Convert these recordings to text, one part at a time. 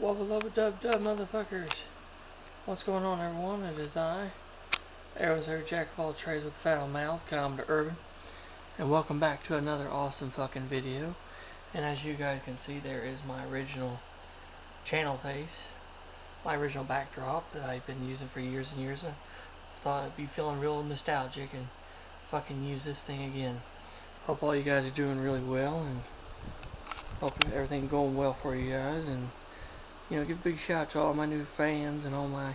Wubba lubba dub dub motherfuckers. What's going on, everyone? It is I, Arrows here, Jack of all trades with foul mouth, calm to urban, and welcome back to another awesome fucking video. And as you guys can see, there is my original channel face, my original backdrop that I've been using for years and years. I thought I'd be feeling real nostalgic and fucking use this thing again. Hope all you guys are doing really well, and hope everything's going well for you guys. And give a big shout out to all my new fans and all my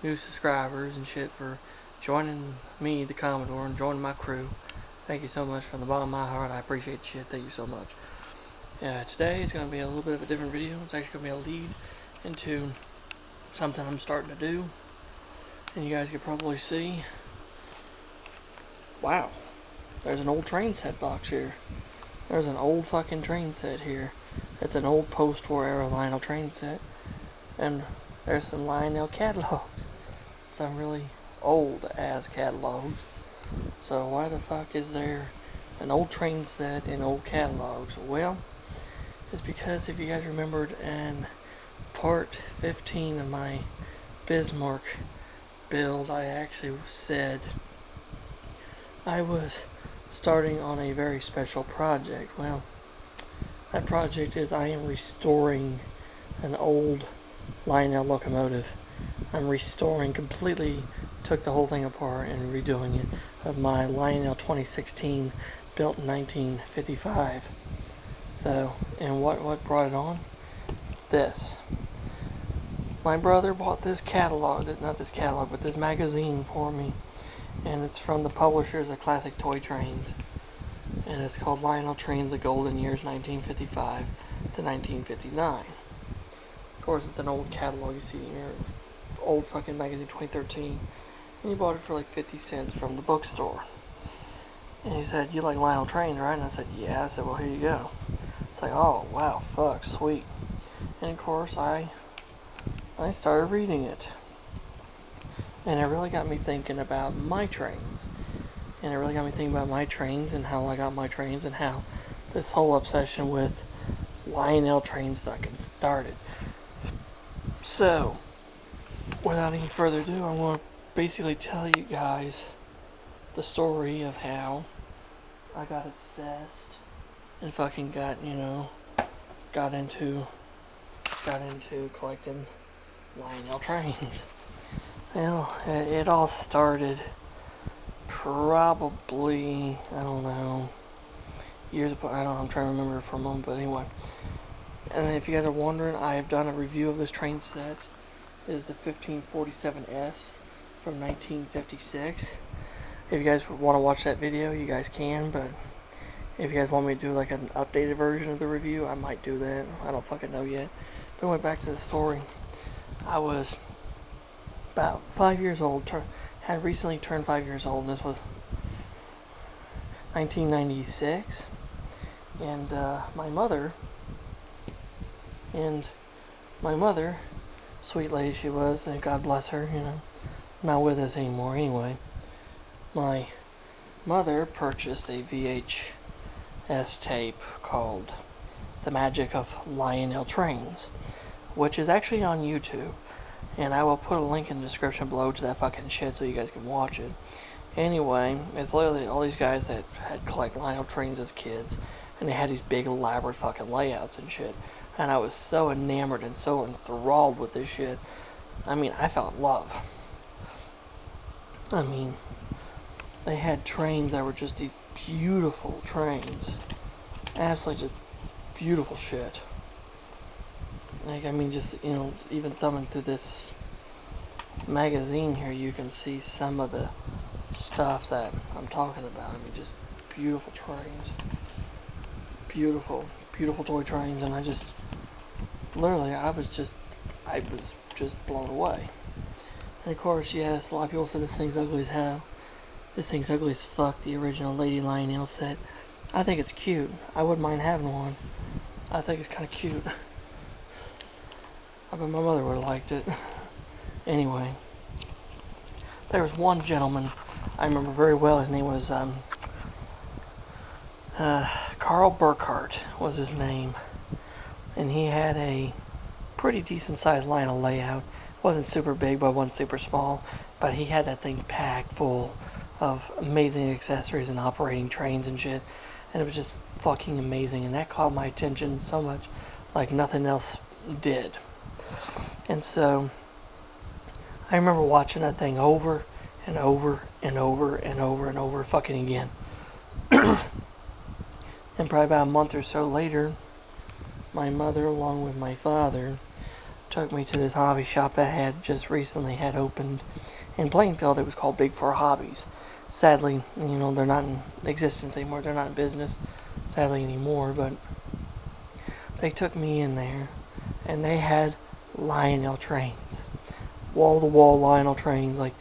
new subscribers and shit for joining me, the Commodore, and joining my crew. Thank you so much from the bottom of my heart. I appreciate the shit. Thank you so much. Today is going to be a little bit of a different video. It's actually going to be a lead into something I'm starting to do. And you guys can probably see, wow, there's an old train set box here. There's an old fucking train set here. It's an old post-war era Lionel train set. And there's some Lionel catalogs. Some really old-ass catalogs. So why the fuck is there an old train set and old catalogs? Well, it's because if you guys remembered in part 15 of my Bismarck build, I actually said I was starting on a very special project. Well, that project is I am restoring an old Lionel locomotive. I'm restoring, completely took the whole thing apart and redoing it, of my Lionel 2016 built in 1955. So, and what brought it on? This. My brother bought this catalog, not this catalog, but this magazine for me, and it's from the publishers of Classic Toy Trains, and it's called Lionel Trains: The Golden Years 1955 to 1959. Of course, it's an old catalog you see here, old fucking magazine, 2013, and he bought it for like 50 cents from the bookstore. And he said, "You like Lionel Trains, right?" And I said, "Yeah." I said, "Well, here you go." It's like, oh wow, fuck, sweet. And of course, I started reading it, and it really got me thinking about my trains. And it really got me thinking about my trains and how I got my trains and how this whole obsession with Lionel trains fucking started. So, without any further ado, I want to basically tell you guys the story of how I got obsessed and fucking got into collecting Lionel trains. Well, it all started probably, I don't know, years ago. I'm trying to remember for a moment, but anyway. And if you guys are wondering, I have done a review of this train set. It is the 1547S from 1956. If you guys want to watch that video, you guys can, but if you guys want me to do like an updated version of the review, I might do that. I don't fucking know yet. But went back to the story. I was about 5 years old, had recently turned 5 years old, and this was 1996. And my mother, sweet lady she was, and God bless her, not with us anymore anyway. My mother purchased a VHS tape called The Magic of Lionel Trains, which is actually on YouTube, and I will put a link in the description below to that fucking shit so you guys can watch it. Anyway, it's literally all these guys that had collected Lionel trains as kids, and they had these big elaborate fucking layouts and shit, and I was so enamored and so enthralled with this shit. I mean, I fell in love. I mean, they had trains that were just these beautiful trains. Absolutely just beautiful shit. Like, I mean, just, even thumbing through this magazine here, you can see some of the stuff that I'm talking about. I mean, just beautiful trains. Beautiful, beautiful toy trains, and I was just blown away. And of course, yes, a lot of people say this thing's ugly as hell. This thing's ugly as fuck, the original Lady Lionel set. I think it's cute. I wouldn't mind having one. I think it's kind of cute. I bet my mother would have liked it. Anyway, there was one gentleman I remember very well. His name was Carl Burkhart was his name, and he had a pretty decent sized Lionel layout. Wasn't super big, but wasn't super small. But he had that thing packed full of amazing accessories and operating trains and shit. And it was just fucking amazing. And that caught my attention so much, like nothing else did. And so I remember watching that thing over and over and over and over and over fucking again. And probably about a month or so later, my mother, along with my father, took me to this hobby shop that had just recently had opened in Plainfield. It was called Big Four Hobbies. Sadly, they're not in existence anymore. They're not in business, sadly, anymore. But they took me in there, and they had Lionel trains. Wall-to-wall Lionel trains, like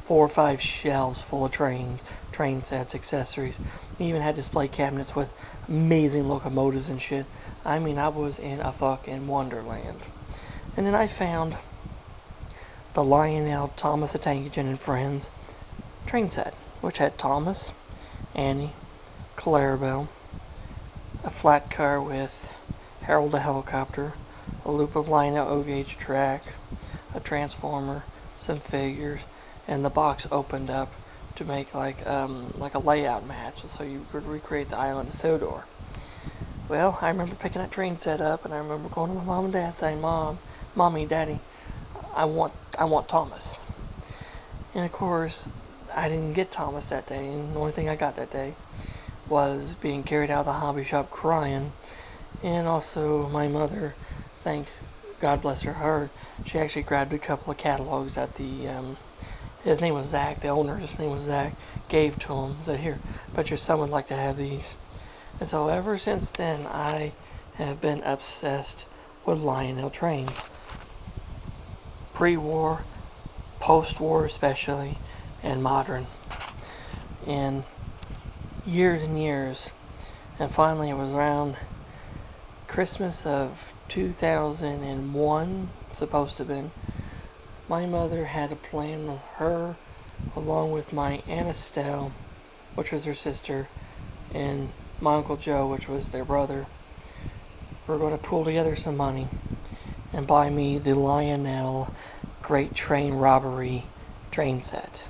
4 or 5 shelves full of trains, train sets, accessories. They even had display cabinets with amazing locomotives and shit. I mean, I was in a fucking wonderland. And then I found the Lionel Thomas the Tank Engine and Friends train set, which had Thomas, Annie, Clarabelle, a flat car with Harold the helicopter, a loop of Lionel O-gauge track, a transformer, some figures, and the box opened up to make like a layout match, so you could recreate the island of Sodor. Well, I remember picking that train set up, and I remember going to my mom and dad saying, Mommy, Daddy, I want Thomas. And of course, I didn't get Thomas that day, and the only thing I got that day was being carried out of the hobby shop crying. And also my mother, thank God bless her, she actually grabbed a couple of catalogs that his name was Zach, the owner's name was Zach, gave to him, said, here, but your son would like to have these. And so ever since then, I have been obsessed with Lionel trains. Pre-war, post-war especially, and modern. And years and years. And finally it was around Christmas of 2001, supposed to have been. My mother had a plan with her, along with my Aunt Estelle, which was her sister, and my Uncle Joe, which was their brother. We're going to pool together some money and buy me the Lionel Great Train Robbery train set,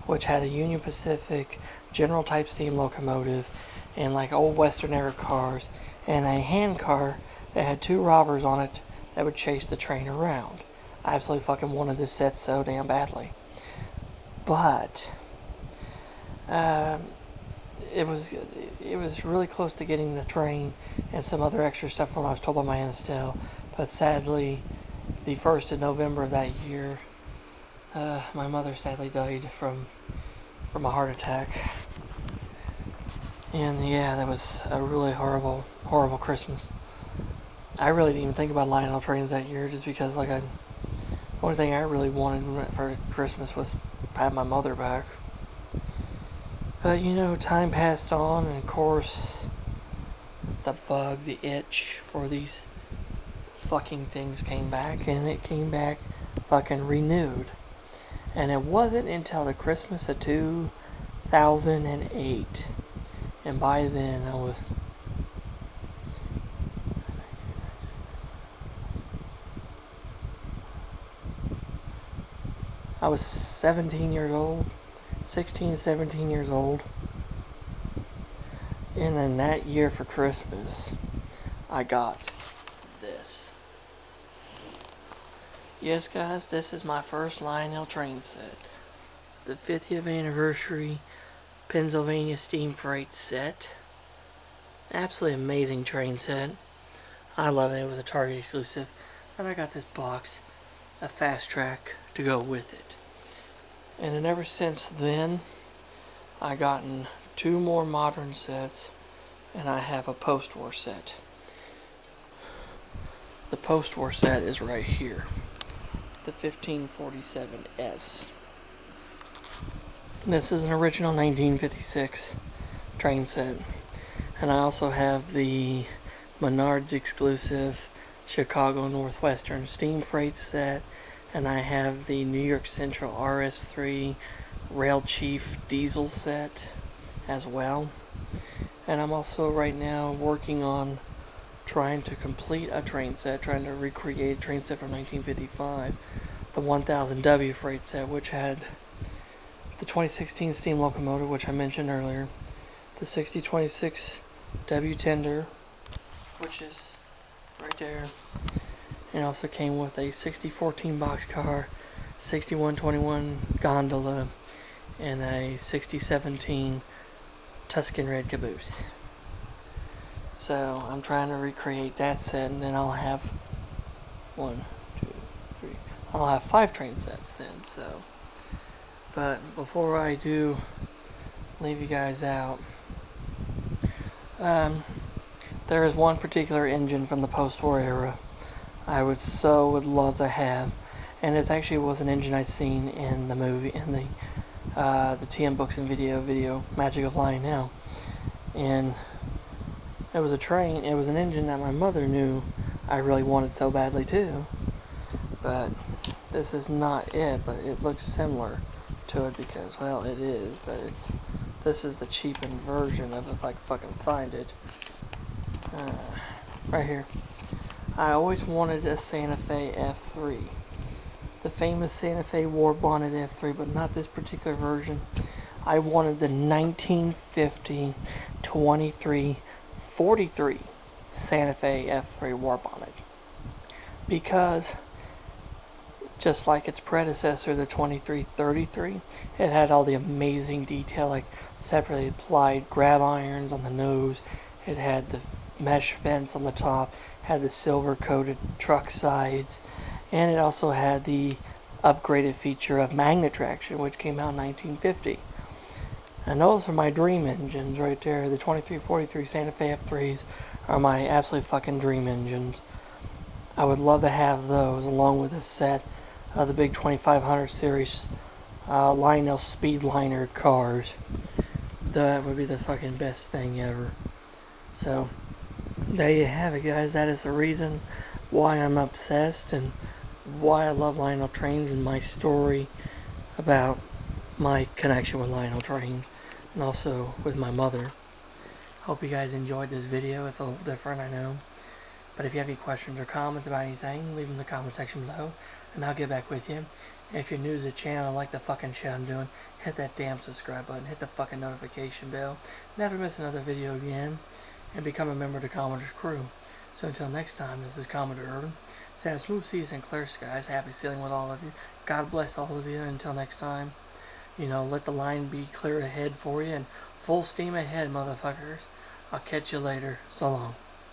which had a Union Pacific General Type steam locomotive and like old Western era cars, and a hand car that had 2 robbers on it that would chase the train around. I absolutely fucking wanted this set so damn badly. But it was really close to getting the train and some other extra stuff when I was told by my Aunt Estelle. But sadly, the 1st of November of that year, my mother sadly died from a heart attack. And yeah, that was a really horrible Christmas. I really didn't even think about Lionel trains that year, just because the only thing I really wanted for Christmas was to have my mother back. But time passed on, and of course the bug, the itch for these fucking things came back, and it came back fucking renewed. And it wasn't until the Christmas of 2008, and by then I was 17 years old, 16, 17 years old. And then that year for Christmas, I got this. Yes, guys, this is my first Lionel train set. The 50th anniversary Pennsylvania Steam Freight set. Absolutely amazing train set. I love it. It was a Target exclusive. And I got this box, a fast track, to go with it. And then ever since then, I've gotten 2 more modern sets, and I have a post-war set. The post-war set is right here, the 1547S. This is an original 1956 train set, and I also have the Menards exclusive Chicago Northwestern Steam Freight set, and I have the New York Central RS3 Rail Chief Diesel set as well. And I'm also right now working on trying to complete a train set, trying to recreate a train set from 1955, the 1000W freight set, which had the 2016 steam locomotive, which I mentioned earlier, the 6026W tender, which is right there, and also came with a 6014 boxcar, 6121 gondola, and a 6017 Tuscan red caboose. So I'm trying to recreate that set, and then I'll have 1, 2, 3. I'll have 5 train sets then. So, but before I do leave you guys out, there is one particular engine from the post-war era I would love to have, and it actually was an engine I seen in the movie, in the TM Books and Video Magic of Lionel, and it was an engine that my mother knew I really wanted so badly too. But this is not it, but it looks similar to it because, well, it is, but this is the cheapened version of it if I can fucking find it. Right here. I always wanted a Santa Fe F3. The famous Santa Fe War Bonnet F3, but not this particular version. I wanted the 1950 2343 Santa Fe F3 War Bonnet, because just like its predecessor, the 2333, it had all the amazing detail, like separately applied grab irons on the nose. It had the mesh vents on the top, had the silver coated truck sides, and it also had the upgraded feature of magnet traction, which came out in 1950. And those are my dream engines right there. The 2343 Santa Fe F3s are my absolute fucking dream engines. I would love to have those along with a set of the big 2500 series Lionel Speedliner cars. That would be the fucking best thing ever. So, there you have it, guys. That is the reason why I'm obsessed and why I love Lionel Trains, and my story about my connection with Lionel Trains, and also with my mother. Hope you guys enjoyed this video. It's a little different, I know. But if you have any questions or comments about anything, leave them in the comment section below, and I'll get back with you. And if you're new to the channel and like the fucking shit I'm doing, hit that damn subscribe button, hit the fucking notification bell, never miss another video again, and become a member of the Commodore's crew. So until next time, this is Commodore Urban, saying smooth seas and clear skies, happy sailing with all of you. God bless all of you. Until next time, let the line be clear ahead for you, and full steam ahead, motherfuckers. I'll catch you later. So long.